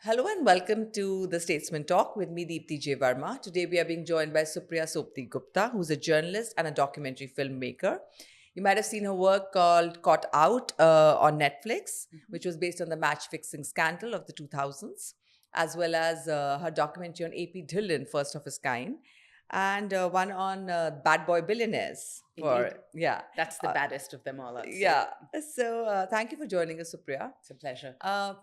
Hello and welcome to the Statesman Talk with me, Deepti J. Verma. Today we are being joined by Supriya Sobti Gupta, who's a journalist and a documentary filmmaker. You might have seen her work called Caught Out on Netflix, which was based on the match fixing scandal of the 2000s, as well as her documentary on AP Dhillon, first of its kind, and one on bad boy billionaires. Indeed. Yeah. That's the baddest of them all, I'd say. Yeah. So thank you for joining us, Supriya. It's a pleasure.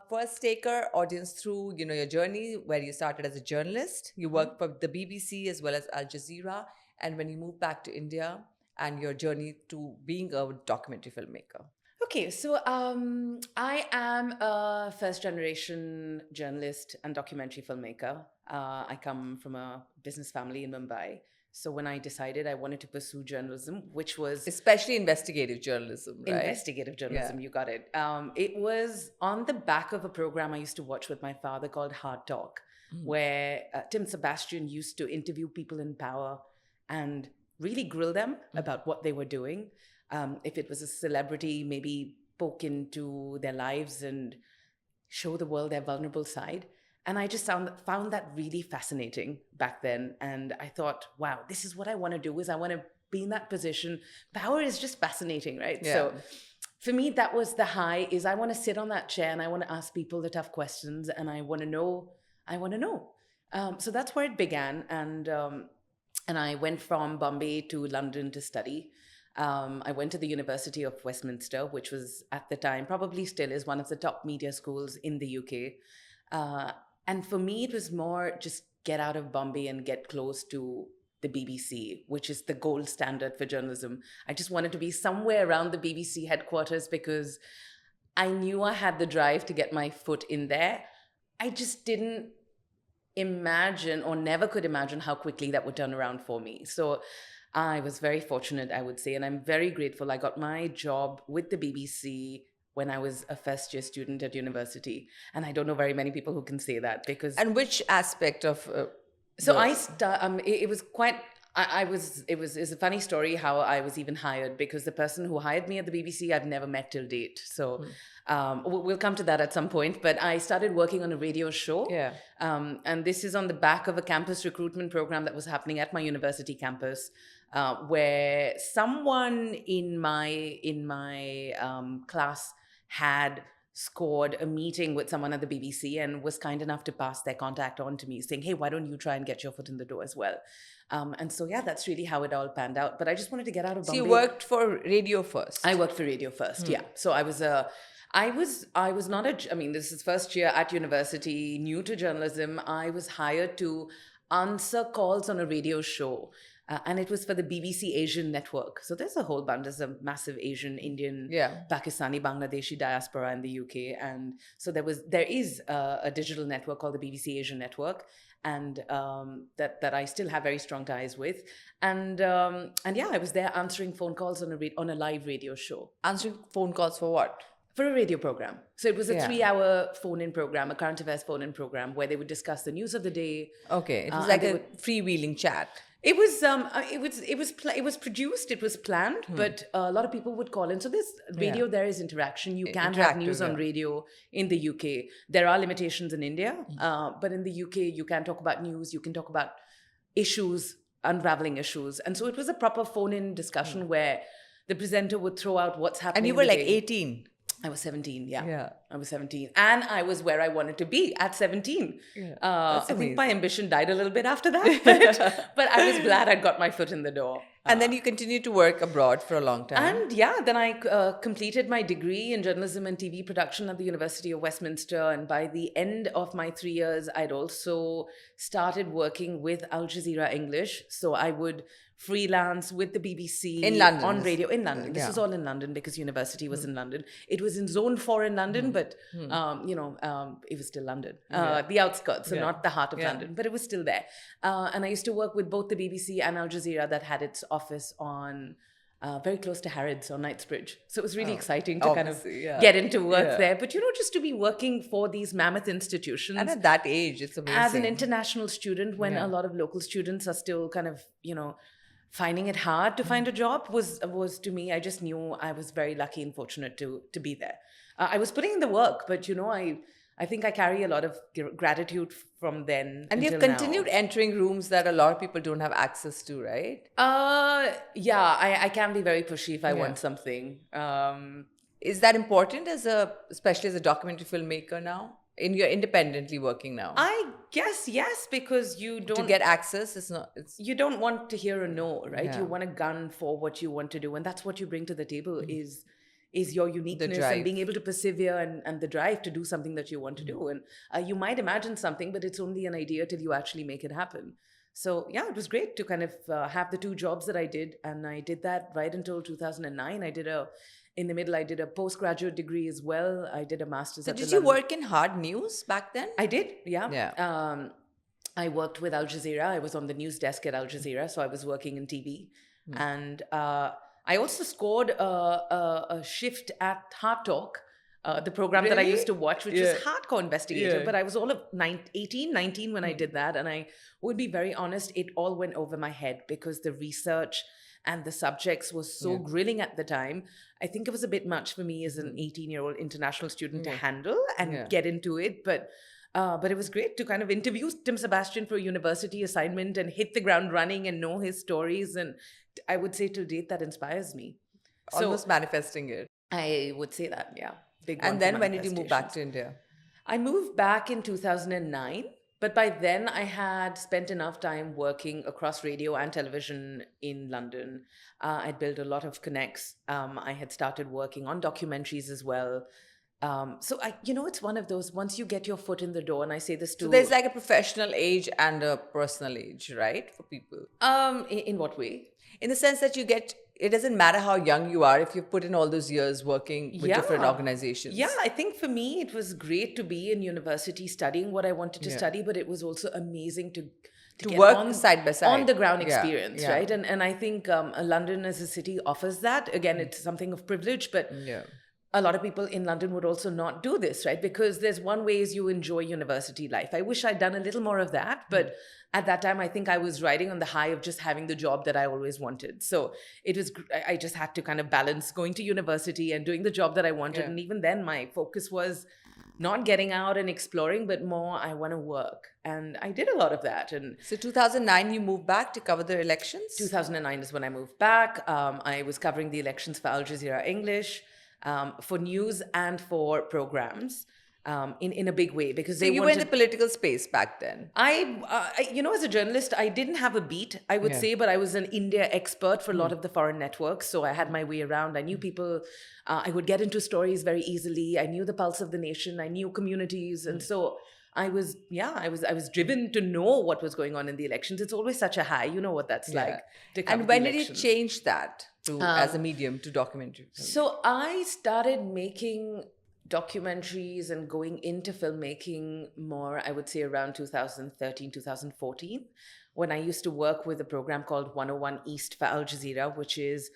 First, take our audience through, your journey where you started as a journalist. You worked for the BBC as well as Al Jazeera, and when you moved back to India, and your journey to being a documentary filmmaker. Okay, so I am a first generation journalist and documentary filmmaker. I come from a business family in Mumbai. So when I decided I wanted to pursue journalism, which was Especially investigative journalism, right? investigative journalism, you got it. It was on the back of a program I used to watch with my father called Hard Talk, where Tim Sebastian used to interview people in power and really grill them about what they were doing. If it was a celebrity, maybe poke into their lives and show the world their vulnerable side. And I just found that really fascinating back then. And I thought, wow, this is what I want to do, is I want to be in that position. Power is just fascinating, right? Yeah. So for me, that was the high, is I want to sit on that chair and I want to ask people the tough questions and I want to know. So that's where it began. And I went from Bombay to London to study. I went to the University of Westminster, which was at the time, probably still is, one of the top media schools in the UK. And for me, it was more just get out of Bombay and get close to the BBC, which is the gold standard for journalism. I just wanted to be somewhere around the BBC headquarters because I knew I had the drive to get my foot in there. I just didn't imagine, or never could imagine, how quickly that would turn around for me. So I was very fortunate, I would say, and I'm very grateful. I got my job with the BBC when I was a first year student at university. And I don't know very many people who can say that, because... And which aspect of... It was quite... It's a funny story how I was even hired, because the person who hired me at the BBC I've never met till date. So we'll come to that at some point. But I started working on a radio show. Yeah. And this is on the back of a campus recruitment program that was happening at my university campus, where someone in my class had scored a meeting with someone at the BBC and was kind enough to pass their contact on to me, saying, hey, why don't you try and get your foot in the door as well? And so, yeah, that's really how it all panned out. But I just wanted to get out of Bombay. So you worked for radio first? I worked for radio first, yeah. So I was not this is first year at university, new to journalism. I was hired to answer calls on a radio show. And it was for the BBC Asian network. So there's a whole bunch. There's a massive Asian, Indian, Pakistani, Bangladeshi diaspora in the UK. And so there is a digital network called the BBC Asian Network. And that I still have very strong ties with. And I was there answering phone calls on a live radio show. Answering phone calls for what? For a radio program. So it was a 3-hour phone-in program, a current affairs phone-in program, where they would discuss the news of the day. Okay, it was like a freewheeling chat. It was produced, it was planned, but a lot of people would call in. So this radio, there is interaction. You can have news on radio in the UK. There are limitations in India, but in the UK, you can talk about news, you can talk about issues, unraveling issues. And so it was a proper phone-in discussion where the presenter would throw out what's happening. And you were like 18. I was 17, yeah. I was 17. And I was where I wanted to be at 17. Yeah. I think my ambition died a little bit after that. But I was glad I'd got my foot in the door. And then you continued to work abroad for a long time. And then I completed my degree in journalism and TV production at the University of Westminster. And by the end of my 3 years, I'd also started working with Al Jazeera English. So I would freelance with the BBC in London, on radio in London. This was all in London because university was in London. It was in Zone 4 in London, but it was still London, the outskirts, so not the heart of London, but it was still there. And I used to work with both the BBC and Al Jazeera, that had its office on very close to Harrods on Knightsbridge. So it was really exciting to kind of get into work there. But, just to be working for these mammoth institutions. And at that age, it's amazing. As an international student, when a lot of local students are still kind of, finding it hard to find a job was to me, I just knew I was very lucky and fortunate to be there. I was putting in the work, but, I I think I carry a lot of gratitude from then And you've until continued now. entering rooms that a lot of people don't have access to, right? Yeah, I can be very pushy if I Yeah. want something. Is that important especially as a documentary filmmaker now? You're independently working now. I guess yes, because To get access, it's you don't want to hear a no, right? Yeah. You want a gun for what you want to do, and that's what you bring to the table is your uniqueness and drive. being able to persevere and the drive to do something that you want to do. And you might imagine something, but it's only an idea till you actually make it happen. So yeah, it was great to kind of have the two jobs that I did, and I did that right until 2009. In the middle, I did a postgraduate degree as well. I did a master's So at the did you London. work in hard news back then? I did, yeah. Yeah. I worked with Al Jazeera. I was on the news desk at Al Jazeera, so I was working in TV. And I also scored a shift at Hard Talk, the program that I Really? used to watch, which Yeah. was hardcore investigative. Yeah. But I was all of 18, 19 when I did that. And I would be very honest, it all went over my head because the research and the subjects was so grilling at the time. I think it was a bit much for me as an 18-year-old international student to handle and get into it. But it was great to kind of interview Tim Sebastian for a university assignment and hit the ground running and know his stories. And I would say to date that inspires me. So Almost manifesting it. I would say that, yeah. Big one And for then when did you move back manifestations. to India? I moved back in 2009, but by then I had spent enough time working across radio and television in London. I'd built a lot of connects. I had started working on documentaries as well. So it's one of those, once you get your foot in the door, and I say this to... So there's like a professional age and a personal age, right? For people. in what way? In the sense that it doesn't matter how young you are if you've put in all those years working with different organizations. Yeah, I think for me, it was great to be in university studying what I wanted to study, but it was also amazing to get work side by side. On the ground Yeah, experience, yeah. right? And I think London as a city offers that. Again, it's something of privilege, but a lot of people in London would also not do this, right? Because there's one way is you enjoy university life. I wish I'd done a little more of that, but at that time, I think I was riding on the high of just having the job that I always wanted. So I just had to kind of balance going to university and doing the job that I wanted. And even then, my focus was not getting out and exploring, but more, I want to work. And I did a lot of that. And So 2009, you moved back to cover the elections? 2009 is when I moved back. I was covering the elections for Al Jazeera English, for news and for programs. In a big way, because So you were in the political space back then. as a journalist, I didn't have a beat, I would say, but I was an India expert for a lot of the foreign networks. So I had my way around. I knew people. I would get into stories very easily. I knew the pulse of the nation. I knew communities, and so I was driven to know what was going on in the elections. It's always such a high. You know what that's like. To cover And when the did you elections. change that as a medium to documentary? So I started making documentaries and going into filmmaking more, I would say around 2013, 2014, when I used to work with a program called 101 East for Al Jazeera, which is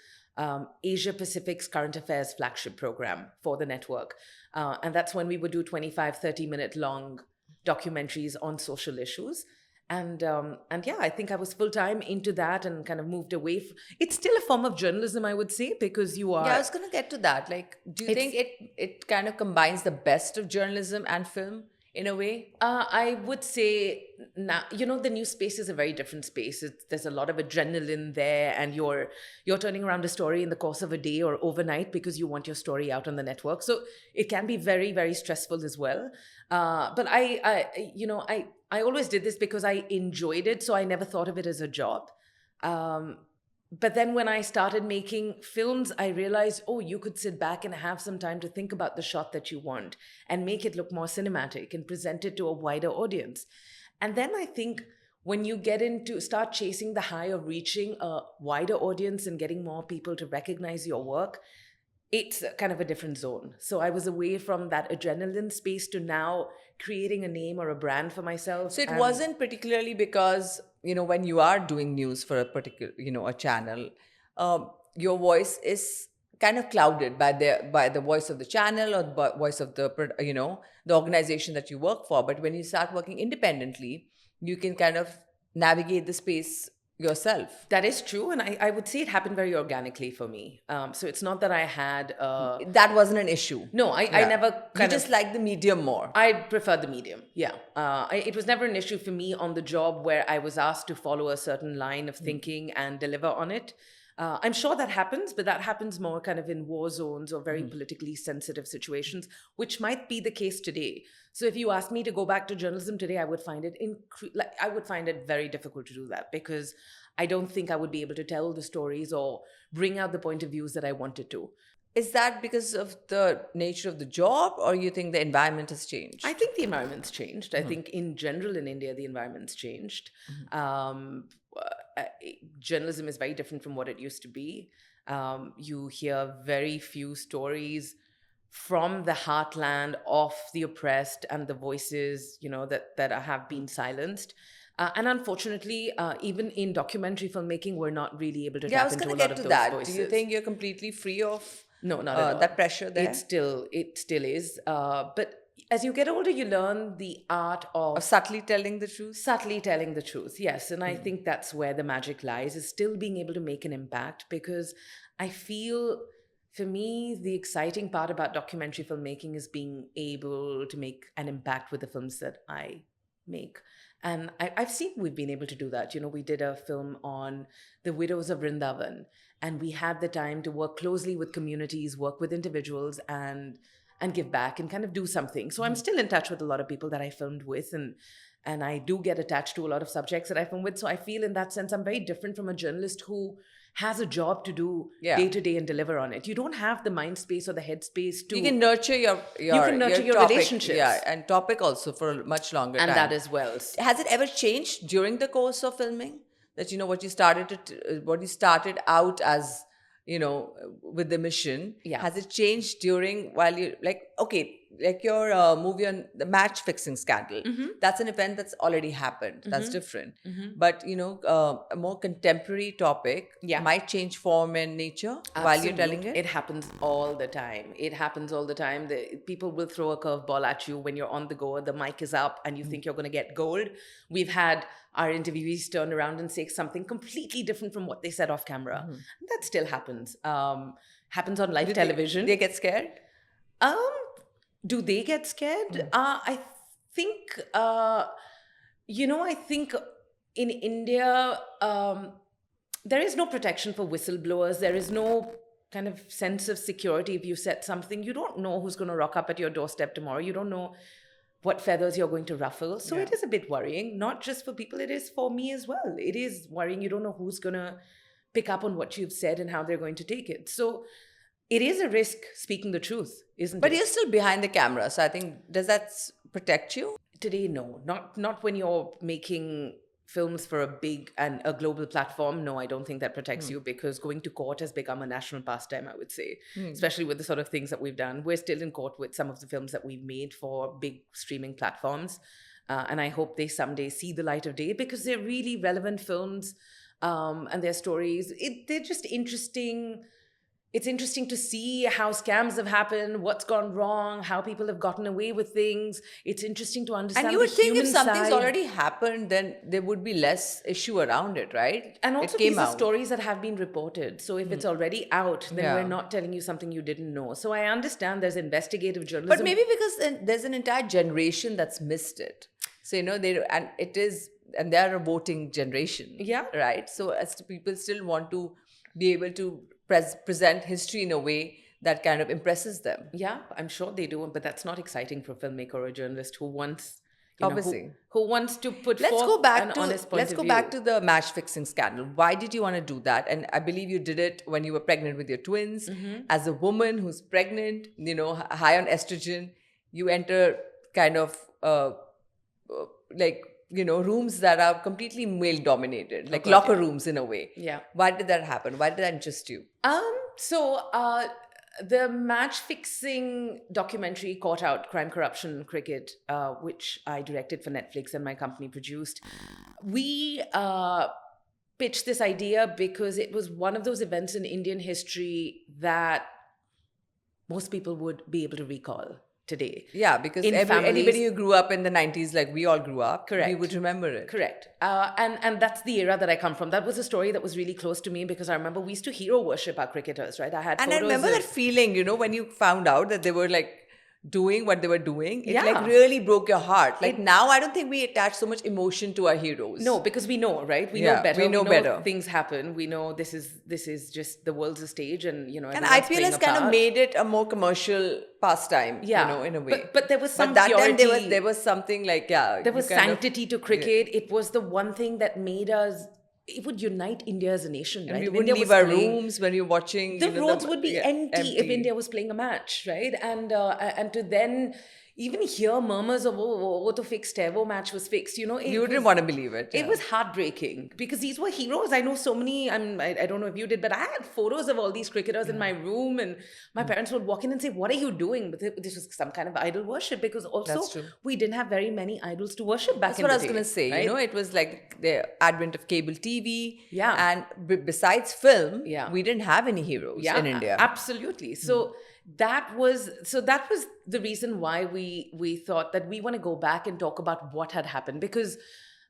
Asia Pacific's current affairs flagship program for the network. And that's when we would do 25, 30-minute long documentaries on social issues. And yeah, I think I was full-time into that and kind of moved away. It's still a form of journalism, I would say, because you are... Yeah, I was going to get to that. Like, do you think it kind of combines the best of journalism and film in a way? I would say now, the news space is a very different space. There's a lot of adrenaline there, and you're turning around a story in the course of a day or overnight because you want your story out on the network. So it can be very, very stressful as well. But I always did this because I enjoyed it, so I never thought of it as a job. But then when I started making films, I realized, you could sit back and have some time to think about the shot that you want and make it look more cinematic and present it to a wider audience. And then I think when you start chasing the high of reaching a wider audience and getting more people to recognize your work, it's kind of a different zone. So I was away from that adrenaline space to now creating a name or a brand for myself. So it wasn't particularly because, when you are doing news for a particular, a channel, your voice is kind of clouded by the voice of the channel or the voice of the organization that you work for. But when you start working independently, you can kind of navigate the space yourself. That is true. And I would say it happened very organically for me. So it's not that I had... That wasn't an issue. No, I Yeah. never You kind just of... like the medium more. I prefer the medium, yeah. It was never an issue for me on the job where I was asked to follow a certain line of thinking and deliver on it. I'm sure that happens, but that happens more kind of in war zones or very politically sensitive situations, which might be the case today. So if you ask me to go back to journalism today, I would find it I would find it very difficult to do that, because I don't think I would be able to tell the stories or bring out the point of views that I wanted to. Is that because of the nature of the job, or you think the environment has changed? I think the environment's changed. I think in general in India, the environment's changed. Journalism is very different from what it used to be. You hear very few stories from the heartland of the oppressed and the voices, that have been silenced. And unfortunately, even in documentary filmmaking, we're not really able to tap into a lot of those voices. Do you think you're completely free of No, not at all. that pressure there? It still is. But as you get older, you learn the art of subtly telling the truth? subtly telling the truth. Yes. And I think that's where the magic lies, is still being able to make an impact, because I feel, for me, the exciting part about documentary filmmaking is being able to make an impact with the films that I make. And I've seen we've been able to do that. We did a film on the widows of Vrindavan, and we had the time to work closely with communities, work with individuals, and give back and kind of do something. So I'm still in touch with a lot of people that I filmed with, and I do get attached to a lot of subjects that I film with. So I feel in that sense, I'm very different from a journalist who has a job to do day to day and deliver on it. You don't have the mind space or the head space to... You can nurture your topic, relationships. Yeah, and topic also for a much longer time. And that as well. Has it ever changed during the course of filming? That, what you started out as, with the mission, has it changed while you, like your movie on the match fixing scandal? That's an event that's already happened. That's different. But, a more contemporary topic might change form and nature while you're telling it. It happens all the time. People will throw a curveball at you when you're on the go, the mic is up, and you think you're going to get gold. We've had our interviewees turn around and say something completely different from what they said off camera. That still happens. Happens on live television. They get scared? Do they get scared? I think, I think in India, there is no protection for whistleblowers. There is no kind of sense of security if you said something. You don't know who's going to rock up at your doorstep tomorrow. You don't know what feathers you're going to ruffle. So it is a bit worrying, not just for people, it is for me as well. It is worrying. You don't know who's going to pick up on what you've said and how they're going to take it. So it is a risk speaking the truth, isn't it? But you're still behind the camera. So I think, does that protect you? Today, no. Not when you're making films for a big and a global platform. No, I don't think that protects you, because going to court has become a national pastime, I would say, especially with the sort of things that we've done. We're still in court with some of the films that we've made for big streaming platforms. And I hope they someday see the light of day, because they're really relevant films, and their stories. They're just interesting. It's interesting to see how scams have happened, what's gone wrong, how people have gotten away with things. It's interesting to understand. And you would the think if human something's side. already happened, then there would be less issue around it, right? And also, it came these are out. stories that have been reported. So if it's already out, then we're not telling you something you didn't know. So I understand there's investigative journalism. But maybe because then there's an entire generation that's missed it. So, and they're a voting generation. Yeah. Right? So as to people still want to be able to present history in a way that kind of impresses them. Yeah, I'm sure they do. But that's not exciting for a filmmaker or a journalist who wants... Obviously. Who wants to put Let's forth go back an to honest point let's of go view. back to the match fixing scandal. Why did you want to do that? And I believe you did it when you were pregnant with your twins. As a woman who's pregnant, high on estrogen, you enter kind of rooms that are completely male dominated, like locker rooms in a way. Yeah. Why did that happen? Why did that interest you? The match-fixing documentary, Caught Out, Crime, Corruption, Cricket, which I directed for Netflix and my company produced, we pitched this idea because it was one of those events in Indian history that most people would be able to recall. today. Yeah, because In anybody families- who grew up in the 90s, like we all grew up, we Correct. would remember it. Correct. And that's the era that I come from. That was a story that was really close to me because I remember we used to hero worship our cricketers, right? I had And I photos remember of- that feeling, when you found out that they were like doing what they were doing, it Yeah. like really broke your heart. Like now, I don't think we attach so much emotion to our heroes. No, because we know, right? We Yeah, know better. we know better. Things happen. We know this is just the world's a stage, and And everyone's IPL playing has a kind of part. made it a more commercial pastime, Yeah. in a way. But there was some that time purity. there was something like, yeah. There you was kind of- sanctity to cricket. It was the one thing that made us. It would unite India as a nation, And right? we If wouldn't India leave was our playing- rooms when you're watching. The roads would be yeah, empty if India was playing a match, right? And to then even hear murmurs of oh to fixed hai, wo match was fixed. You wouldn't want to believe it. It yeah. was heartbreaking because these were heroes. I know so many. I don't know if you did, but I had photos of all these cricketers in my room, and my parents would walk in and say, "What are you doing?" But this was some kind of idol worship because also That's true. we didn't have very many idols to worship back That's in what the I was day, going to say. right? It was like the advent of cable TV. Yeah. And besides film, Yeah. we didn't have any heroes in India. Absolutely. So that was the reason why we thought that we want to go back and talk about what had happened, because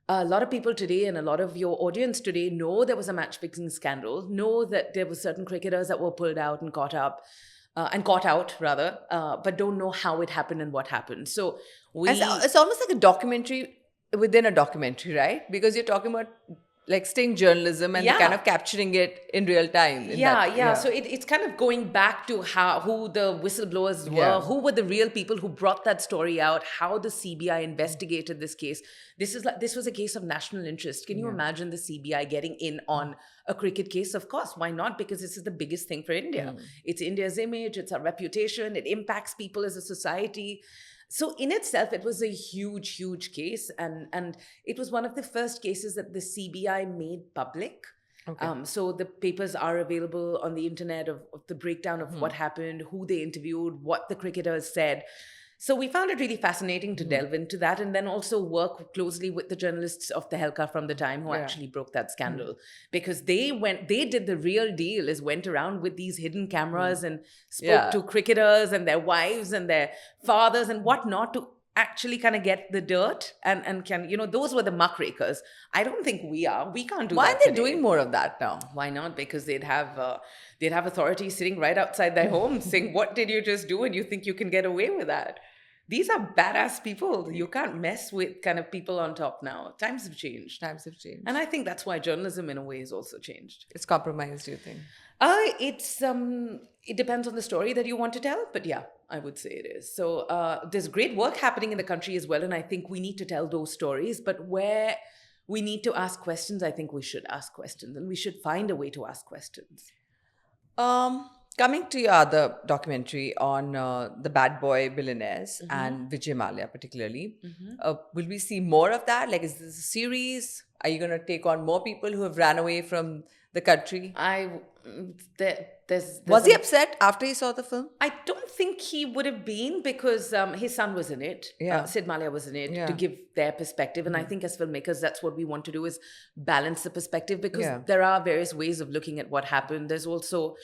a lot of people today and a lot of your audience today know there was a match fixing scandal, know that there were certain cricketers that were pulled out and caught out rather, but don't know how it happened and what happened. So It's almost like a documentary within a documentary, right? Because you're talking about like sting journalism and Yeah. kind of capturing it in real time. So it's kind of going back to who the whistleblowers were, Yeah. who were the real people who brought that story out, how the CBI investigated this case. This was a case of national interest. Can you imagine the CBI getting in on a cricket case? Of course, why not? Because this is the biggest thing for India. It's India's image, it's our reputation, it impacts people as a society. So in itself, it was a huge, huge case. And it was one of the first cases that the CBI made public. Okay. So the papers are available on the internet of the breakdown of what happened, who they interviewed, what the cricketers said. So we found it really fascinating to delve into that and then also work closely with the journalists of the Helka from the time who actually broke that scandal. Because they did the real deal, went around with these hidden cameras and spoke to cricketers and their wives and their fathers and whatnot to actually kind of get the dirt and can, those were the muckrakers. I don't think we can't do Why that aren't they today. doing more of that now? Why not? Because they'd have authorities sitting right outside their homes saying, "What did you just do?" And you think you can get away with that? These are badass people. You can't mess with kind of people on top now. Times have changed. Times have changed. And I think that's why journalism in a way has also changed. It's compromised, do you think? It depends on the story that you want to tell, but yeah, I would say it is. So there's great work happening in the country as well, and I think we need to tell those stories. But where we need to ask questions, I think we should ask questions, and we should find a way to ask questions. Coming to your other documentary on the bad boy billionaires and Vijay Mallya particularly, will we see more of that? Like, is this a series? Are you going to take on more people who have ran away from the country? Was he upset after he saw the film? I don't think he would have been because his son was in it. Yeah. Sid Mallya was in it Yeah. to give their perspective. And I think as filmmakers, that's what we want to do is balance the perspective because there are various ways of looking at what happened. There's also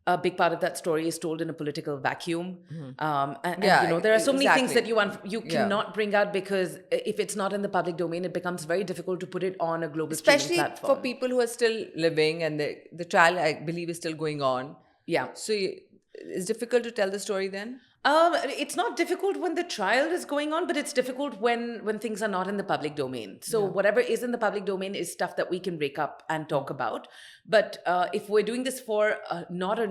a big part of that story is told in a political vacuum. There are so many things that you cannot bring out because if it's not in the public domain, it becomes very difficult to put it on a global Especially streaming platform. for people who are still living and the trial, I believe, is still going on. Yeah. So it's difficult to tell the story then? It's not difficult when the trial is going on, but it's difficult when things are not in the public domain. So whatever is in the public domain is stuff that we can break up and talk about. But if we're doing this for not a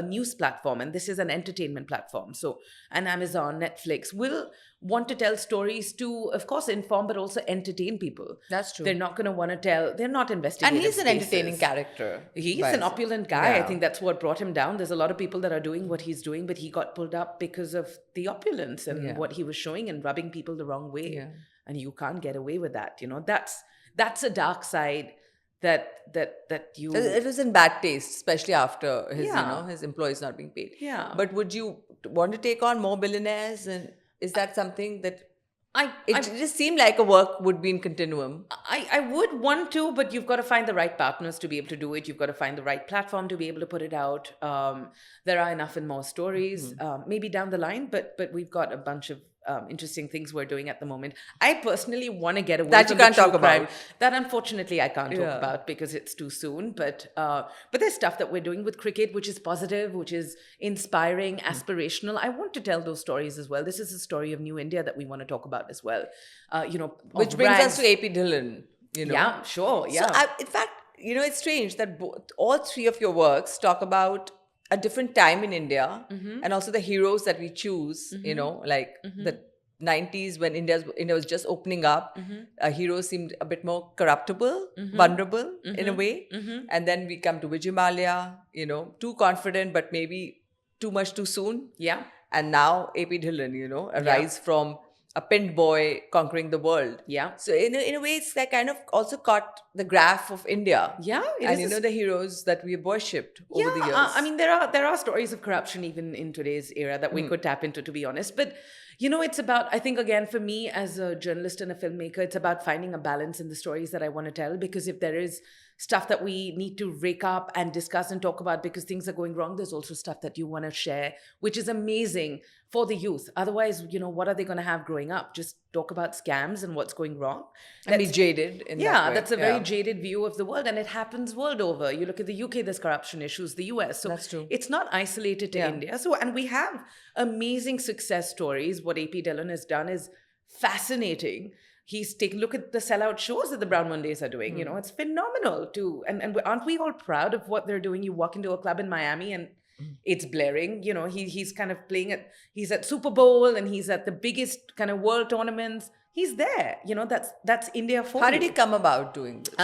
news platform, and this is an entertainment platform, so an Amazon, Netflix will want to tell stories to, of course, inform, but also entertain people. That's true. They're not going to want to tell, they're not investigative And he's an spaces. entertaining character. He's an opulent guy. Yeah. I think that's what brought him down. There's a lot of people that are doing what he's doing, but he got pulled up because of the opulence and what he was showing and rubbing people the wrong way. Yeah. And you can't get away with that. That's a dark side that you. It was in bad taste, especially after his, Yeah. his employees not being paid. Yeah. But would you want to take on more billionaires? And is that something that It just seemed like a work would be in continuum. I would want to, but you've got to find the right partners to be able to do it. You've got to find the right platform to be able to put it out. There are enough and more stories, maybe down the line, but we've got a bunch of interesting things we're doing at the moment. I personally want to get away That from you can't the true talk about. crime. That unfortunately I can't Yeah. talk about because it's too soon. But there's stuff that we're doing with cricket, which is positive, which is inspiring, aspirational. I want to tell those stories as well. This is a story of New India that we want to talk about as well. Which brings us to AP Dhillon, Yeah, sure. Yeah. So, in fact, it's strange that all three of your works talk about a different time in India and also the heroes that we choose, like the 90s when India was just opening up. Heroes seemed a bit more corruptible, vulnerable in a way. And then we come to Vijay Mallya, too confident, but maybe too much too soon. Yeah. And now AP Dhillon, a rise from a pinned boy conquering the world. Yeah. So in a way, it's like kind of also caught the graph of India. Yeah, it and is the heroes that we have worshipped over the years. I mean, there are stories of corruption even in today's era that we could tap into, to be honest. But it's about, I think, again, for me as a journalist and a filmmaker, it's about finding a balance in the stories that I want to tell. Because if there is stuff that we need to rake up and discuss and talk about because things are going wrong, there's also stuff that you want to share, which is amazing for the youth. Otherwise, what are they going to have growing up? Just talk about scams and what's going wrong. And be jaded in that way. That's a very jaded view of the world, and it happens world over. You look at the UK, there's corruption issues, the US. So that's true. It's not isolated to India. So, and we have amazing success stories. What AP Dhillon has done is fascinating. He's taken look at the sellout shows that the Brown Mondays are doing. It's phenomenal too. And aren't we all proud of what they're doing? You walk into a club in Miami and it's blaring. He's kind of playing at, he's at Super Bowl and he's at the biggest kind of world tournaments. He's there. That's India for How you. did he come about doing this?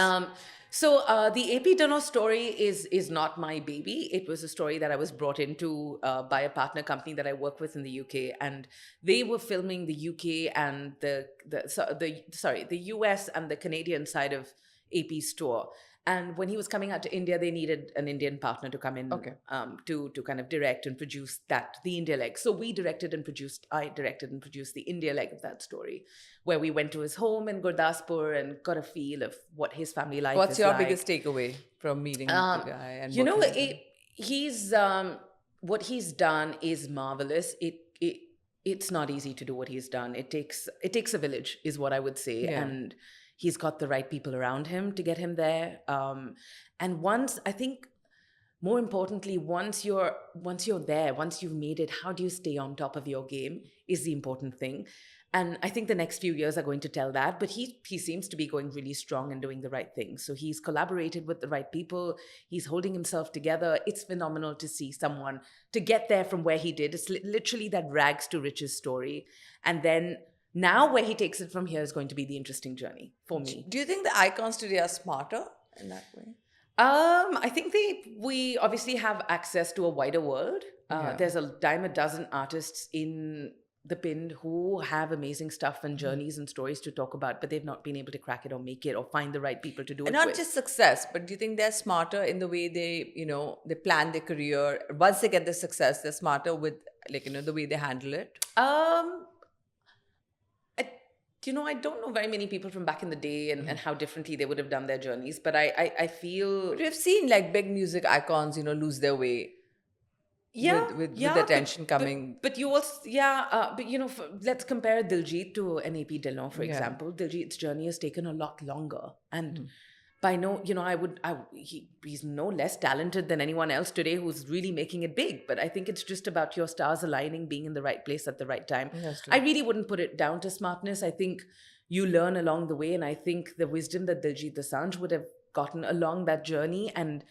So the AP Dhillon story is not my baby. It was a story that I was brought into by a partner company that I work with in the UK, and they were filming the UK and the US and the Canadian side of AP's tour. And when he was coming out to India, they needed an Indian partner to come in to kind of direct and produce the India leg. So I directed and produced the India leg of that story, where we went to his home in Gurdaspur and got a feel of what his family life is like. What's your biggest takeaway from meeting the guy? And what he's done is marvelous. It's not easy to do what he's done. It takes a village, is what I would say. Yeah. And he's got the right people around him to get him there. And I think more importantly, once you're there, once you've made it, how do you stay on top of your game is the important thing. And I think the next few years are going to tell that. But he seems to be going really strong and doing the right thing. So he's collaborated with the right people. He's holding himself together. It's phenomenal to see someone to get there from where he did. It's literally that rags to riches story. And then now where he takes it from here is going to be the interesting journey for me. Do you think the icons today are smarter in that way? I think we obviously have access to a wider world. There's a dime a dozen artists in the pinned who have amazing stuff and journeys and stories to talk about, but they've not been able to crack it or make it or find the right people to do it And not with. just success, but do you think they're smarter in the way they, they plan their career? Once they get the success, they're smarter with, the way they handle it? I don't know very many people from back in the day and how differently they would have done their journeys, but I feel... We've seen big music icons, lose their way. With attention coming. But you also, let's compare Diljit to an AP Dhillon, for example. Diljit's journey has taken a lot longer. And by he's no less talented than anyone else today who's really making it big. But I think it's just about your stars aligning, being in the right place at the right time. I really wouldn't put it down to smartness. I think you learn along the way. And I think the wisdom that Diljit Dosanjh would have gotten along that journey and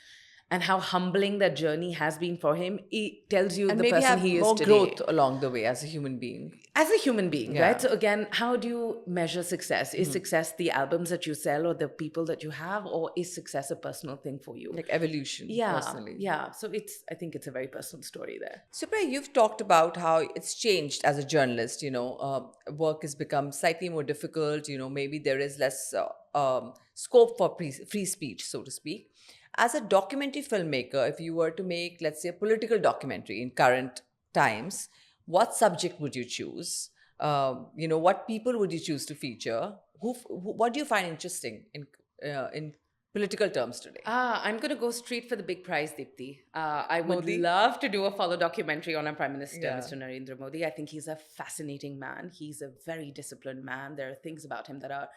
how humbling that journey has been for him, it tells you the person he is today. And maybe have more growth along the way as a human being. As a human being, right? So again, how do you measure success? Is success the albums that you sell or the people that you have, or is success a personal thing for you? Like evolution, personally. Yeah. So I think it's a very personal story there. Supriya, you've talked about how it's changed as a journalist. Work has become slightly more difficult. Maybe there is less scope for free speech, so to speak. As a documentary filmmaker, if you were to make, let's say, a political documentary in current times, what subject would you choose? what people would you choose to feature? What do you find interesting in political terms today? I'm going to go straight for the big prize, Deepti. I would Modi? love to do a follow documentary on our Prime Minister, Yeah. Mr. Narendra Modi. I think he's a fascinating man. He's a very disciplined man. There are things about him that are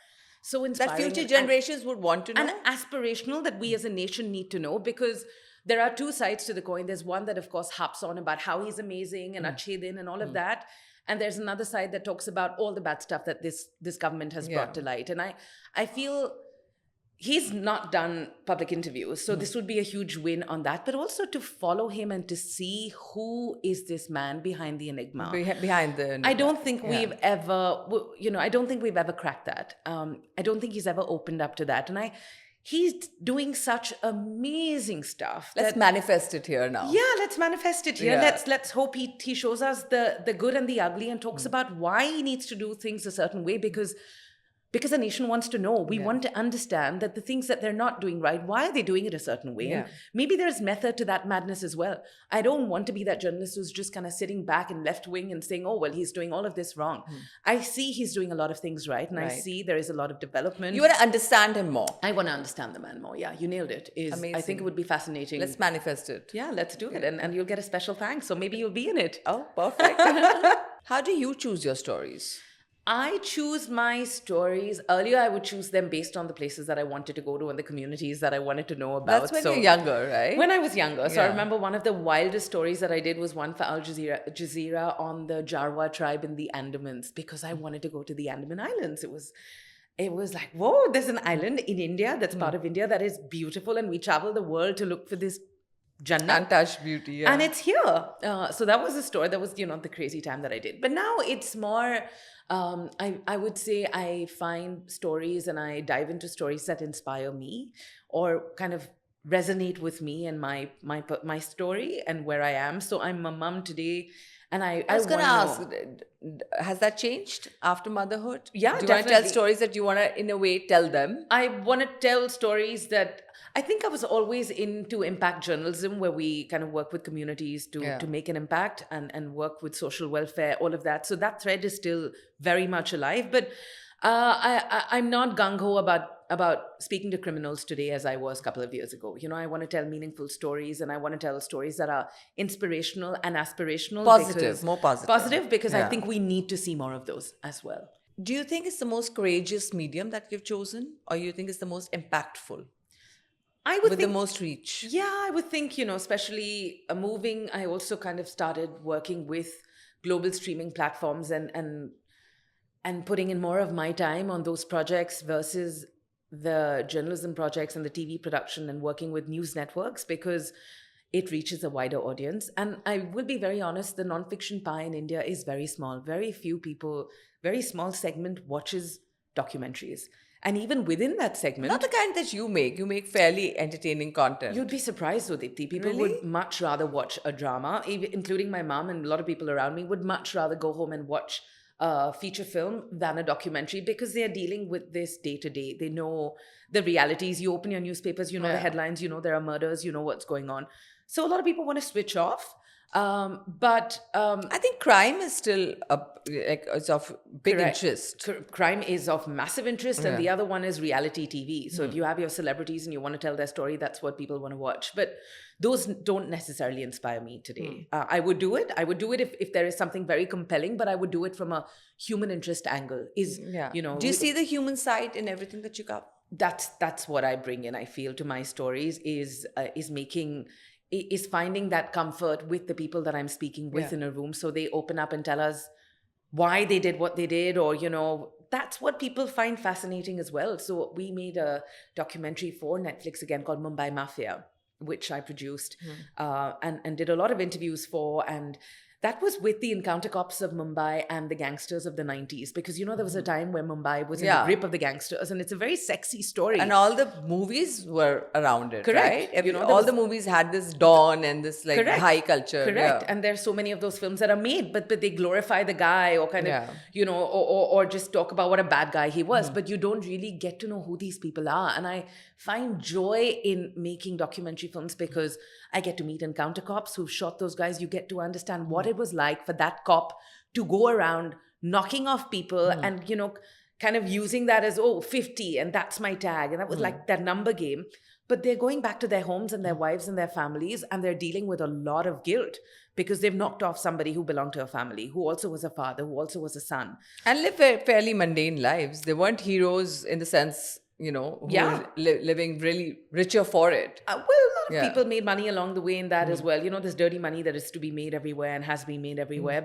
so inspiring. That future and- generations would want to know. and aspirational that we as a nation need to know, because there are two sides to the coin. There's one that, of course, harps on about how he's amazing and Achhe Din and all of that. And there's another side that talks about all the bad stuff that this government has brought to light. And I feel he's not done public interviews. So this would be a huge win on that. But also to follow him and to see who is this man behind the enigma. Behind the I don't think we've ever, I don't think we've ever cracked that. I don't think he's ever opened up to that. And he's doing such amazing stuff. Let's manifest it here now. Yeah, let's manifest it here. Yeah. Let's hope he shows us the good and the ugly and talks about why he needs to do things a certain way, because the nation wants to know. We want to understand that the things that they're not doing right, why are they doing it a certain way? And maybe there's method to that madness as well. I don't want to be that journalist who's just kind of sitting back and left wing and saying, oh, well, he's doing all of this wrong. I see he's doing a lot of things right. And I see there is a lot of development. You want to understand him more. I want to understand the man more. Yeah, you nailed it. Amazing. I think it would be fascinating. Let's manifest it. Yeah, let's do it. And you'll get a special thanks. So maybe you'll be in it. Oh, perfect. How do you choose your stories? I choose my stories. Earlier, I would choose them based on the places that I wanted to go to and the communities that I wanted to know about. That's when you're younger, right? When I was younger. So I remember one of the wildest stories that I did was one for Al Jazeera on the Jarwa tribe in the Andamans, because I wanted to go to the Andaman Islands. It was like, whoa, there's an island in India that's part of India that is beautiful, and we travel the world to look for this Jannah. Untouched beauty, yeah. And it's here. So that was a story. That was, the crazy time that I did. But now it's more, I would say I find stories and I dive into stories that inspire me or kind of resonate with me and my story and where I am. So I'm a mom today. And I was going to wanna ask, know. has that changed after motherhood? Yeah, Do you want to tell definitely. stories that you want to, in a way, tell them? I want to tell stories that I think I was always into impact journalism, where we kind of work with communities to make an impact and work with social welfare, all of that. So that thread is still very much alive. But I'm not gung-ho about speaking to criminals today as I was a couple of years ago. I want to tell meaningful stories, and I want to tell stories that are inspirational and aspirational. More positive. Positive, because I think we need to see more of those as well. Do you think it's the most courageous medium that you've chosen? Or you think it's the most impactful? I would with think, the most reach? Yeah, I would think, especially moving, I also kind of started working with global streaming platforms and putting in more of my time on those projects versus the journalism projects and the TV production and working with news networks, because it reaches a wider audience. And I will be very honest, the nonfiction pie in India is very small. Very few people, very small segment watches documentaries. And even within that segment... Not the kind that you make. You make fairly entertaining content. You'd be surprised, Udipti. People Really? would much rather watch a drama, including my mom and a lot of people around me would much rather go home and watch a feature film than a documentary, because they're dealing with this day to day. They know the realities. You open your newspapers, the headlines, there are murders, what's going on. So a lot of people want to switch off. But I think crime is still it's of big interest. Crime is of massive interest, and the other one is reality TV. So if you have your celebrities and you want to tell their story, that's what people want to watch. But those don't necessarily inspire me today. I would do it. I would do it if there is something very compelling, but I would do it from a human interest angle. Do you see the human side in everything that you cover? That's what I bring in, I feel, to my stories is finding that comfort with the people that I'm speaking with in a room, so they open up and tell us why they did what they did, or that's what people find fascinating as well. So we made a documentary for Netflix again called Mumbai Mafia, which I produced and did a lot of interviews for, and that was with the encounter cops of Mumbai and the gangsters of the 90s. Because, there was a time where Mumbai was in the grip of the gangsters, and it's a very sexy story. And all the movies were around it, Correct. right? All the movies had this dawn and this high culture. Correct. Yeah. And there's so many of those films that are made, but they glorify the guy or kind of, or just talk about what a bad guy he was. But you don't really get to know who these people are. And I find joy in making documentary films because I get to meet encounter cops who've shot those guys. You get to understand what it was like for that cop to go around knocking off people and, kind of using that as, 50, and that's my tag. And that was like that number game. But they're going back to their homes and their wives and their families, and they're dealing with a lot of guilt because they've knocked off somebody who belonged to a family, who also was a father, who also was a son. And live fairly mundane lives. They weren't heroes in the sense, who were living really richer for it. Well, a lot of people made money along the way in that as well. There's dirty money that is to be made everywhere and has been made everywhere.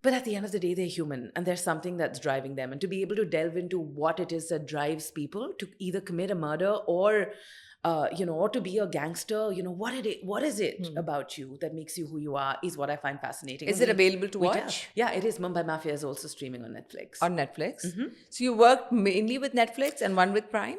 But at the end of the day, they're human, and there's something that's driving them. And to be able to delve into what it is that drives people to either commit a murder or or to be a gangster, what is it about you that makes you who you are is what I find fascinating. Is it available to watch? Yeah, it is. Mumbai Mafia is also streaming on Netflix. On Netflix? Mm-hmm. So you work mainly with Netflix and one with Prime?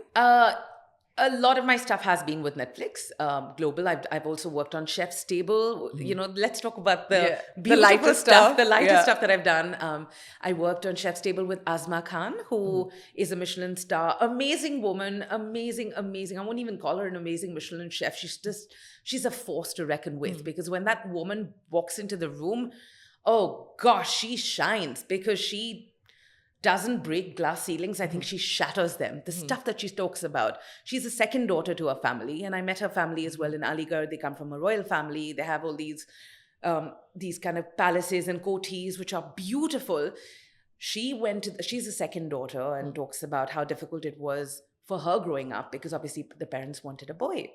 A lot of my stuff has been with Netflix, global. I've also worked on Chef's Table. Let's talk about the lighter stuff. The lighter stuff that I've done. I worked on Chef's Table with Azma Khan, who is a Michelin star, amazing woman, amazing. I won't even call her an amazing Michelin chef. She's a force to reckon with, because when that woman walks into the room, oh gosh, she shines, because she doesn't break glass ceilings. I think she shatters them. The stuff that she talks about. She's a second daughter to a family, and I met her family as well in Aligarh. They come from a royal family. They have all these kind of palaces and coteries, which are beautiful. She's a second daughter and talks about how difficult it was for her growing up, because obviously the parents wanted a boy.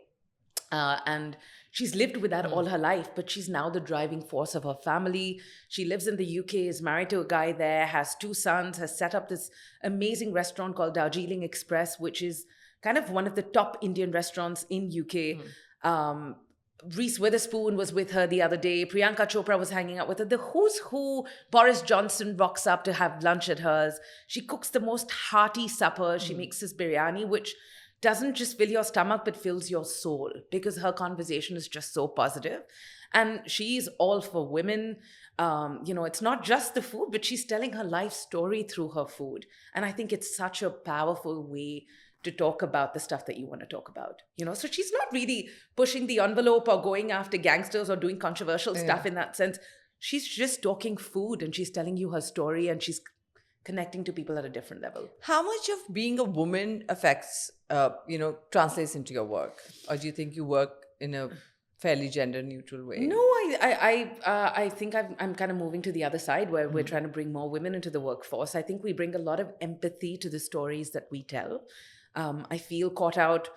And she's lived with that all her life, but she's now the driving force of her family. She lives in the UK, is married to a guy there, has 2 sons, has set up this amazing restaurant called Darjeeling Express, which is kind of one of the top Indian restaurants in UK. Reese Witherspoon was with her the other day. Priyanka Chopra was hanging out with her. The who's who. Boris Johnson rocks up to have lunch at hers. She cooks the most hearty supper. She makes this biryani, which doesn't just fill your stomach, but fills your soul, because her conversation is just so positive. And she's all for women. It's not just the food, but she's telling her life story through her food. And I think it's such a powerful way to talk about the stuff that you want to talk about. So she's not really pushing the envelope or going after gangsters or doing controversial stuff in that sense. She's just talking food, and she's telling you her story, and she's connecting to people at a different level. How much of being a woman affects, translates into your work? Or do you think you work in a fairly gender neutral way? No, I think I'm kind of moving to the other side, where we're trying to bring more women into the workforce. I think we bring a lot of empathy to the stories that we tell. I feel Caught Out,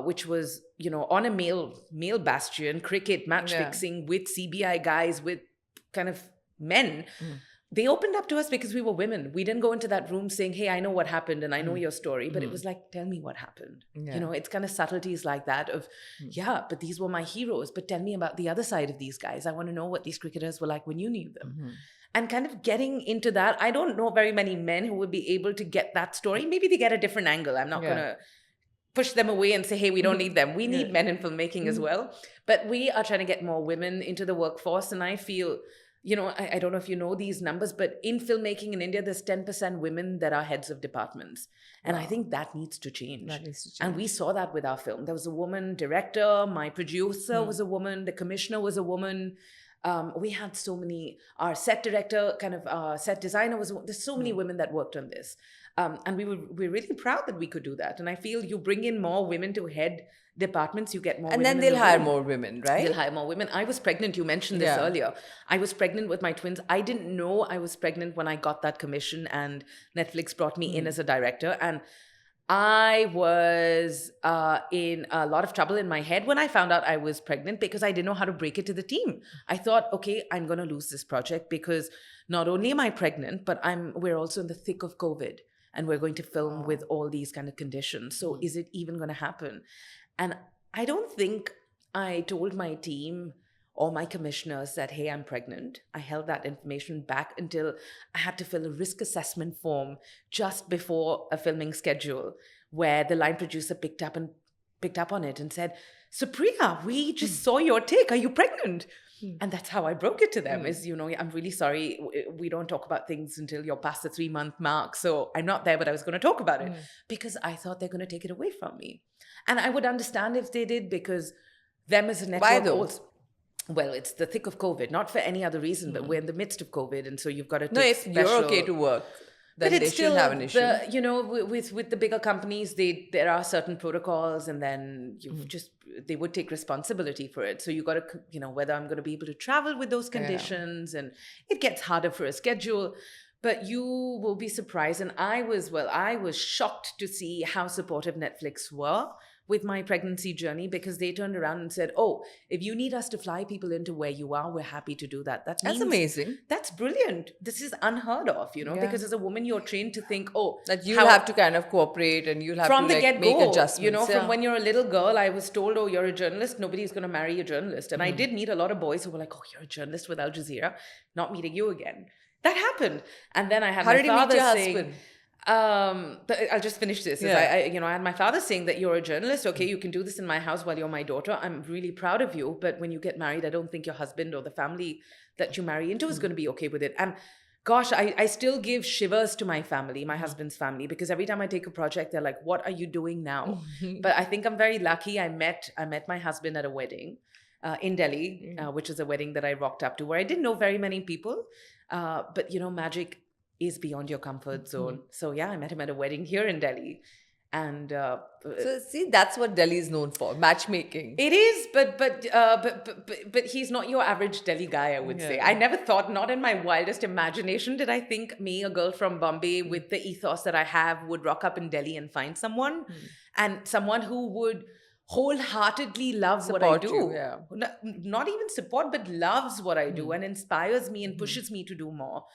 which was, on a male bastion, cricket, match fixing with CBI guys, with kind of men. They opened up to us because we were women. We didn't go into that room saying, hey, I know what happened and I know your story. But it was like, tell me what happened. Yeah. It's kind of subtleties like that of, but these were my heroes. But tell me about the other side of these guys. I want to know what these cricketers were like when you knew them. And kind of getting into that. I don't know very many men who would be able to get that story. Maybe they get a different angle. I'm not going to push them away and say, hey, we don't need them. We need men in filmmaking as well. But we are trying to get more women into the workforce. And I feel... I don't know if you know these numbers, but in filmmaking in India, there's 10% women that are heads of departments. And I think that needs to change. And we saw that with our film. There was a woman director, my producer was a woman, the commissioner was a woman. We had so many, our set director, kind of set designer there's so many women that worked on this. And we're really proud that we could do that. And I feel you bring in more women to head departments, you get more women. And then they'll hire more women, right? They'll hire more women. I was pregnant. You mentioned this earlier. I was pregnant with my twins. I didn't know I was pregnant when I got that commission, and Netflix brought me in as a director. And I was in a lot of trouble in my head when I found out I was pregnant, because I didn't know how to break it to the team. I thought, okay, I'm going to lose this project, because not only am I pregnant, but we're also in the thick of COVID, and we're going to film with all these kind of conditions. So is it even going to happen? And I don't think I told my team or my commissioners that, hey, I'm pregnant. I held that information back until I had to fill a risk assessment form just before a filming schedule, where the line producer picked up on it and said, Supriya, we just saw your take. Are you pregnant? And that's how I broke it to them is, I'm really sorry. We don't talk about things until you're past the 3-month mark. So I'm not there, but I was going to talk about it because I thought they're going to take it away from me. And I would understand if they did, because them as a network... Why though? well, it's the thick of COVID, not for any other reason, but we're in the midst of COVID, and so you've got to take No, if special... you're okay to work, then But they it's still shouldn't have an issue. you know, with the bigger companies, there are certain protocols, and then they would take responsibility for it. So you got to, you know, whether I'm going to be able to travel with those conditions, and it gets harder for a schedule. But you will be surprised, and I was shocked to see how supportive Netflix were with my pregnancy journey, because they turned around and said, "Oh, if you need us to fly people into where you are, we're happy to do that." That's amazing. That's brilliant. This is unheard of, you know, because as a woman, you're trained to think, "Oh, that you'll have to kind of cooperate, and you'll have from to the like get-go, make adjustments." you know, from when you're a little girl, I was told, "Oh, you're a journalist. Nobody's going to marry a journalist." And I did meet a lot of boys who were like, "Oh, you're a journalist with Al Jazeera. Not meeting you again." That happened. And then I had How my did you meet father your saying, husband? but I'll just finish this. Yeah. I had my father saying that you're a journalist. Okay, you can do this in my house while you're my daughter. I'm really proud of you. But when you get married, I don't think your husband or the family that you marry into is going to be okay with it. And gosh, I still give shivers to my family, my husband's family, because every time I take a project, they're like, "What are you doing now?" But I think I'm very lucky. I met my husband at a wedding in Delhi, which is a wedding that I rocked up to, where I didn't know very many people. But, you know, magic is beyond your comfort zone. So, yeah, I met him at a wedding here in Delhi. And so see, that's what Delhi is known for, matchmaking. It is, but he's not your average Delhi guy, I would say. I never thought, not in my wildest imagination, did I think me, a girl from Bombay with the ethos that I have, would rock up in Delhi and find someone, and someone who would wholeheartedly love what I do. Not even support, but loves what I do and inspires me and pushes me to do more.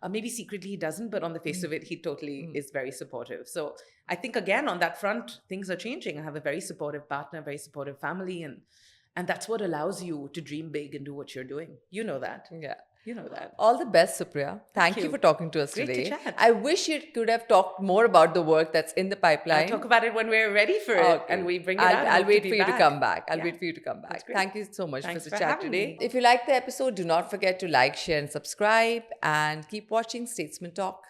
Maybe secretly he doesn't, but on the face of it, he totally is very supportive. So I think, again, on that front, things are changing. I have a very supportive partner, very supportive family, and that's what allows you to dream big and do what you're doing. You know that. Yeah. You know that. All the best, Supriya. Thank you for talking to us Great today. to chat. I wish you could have talked more about the work that's in the pipeline. I'll talk about it when we're ready for it, and we bring it out. I'll wait for you to come back. I'll wait for you to come back. Thank you so much Thanks for the for chat having today. me. If you like the episode, do not forget to like, share, and subscribe, and keep watching Statesman Talk.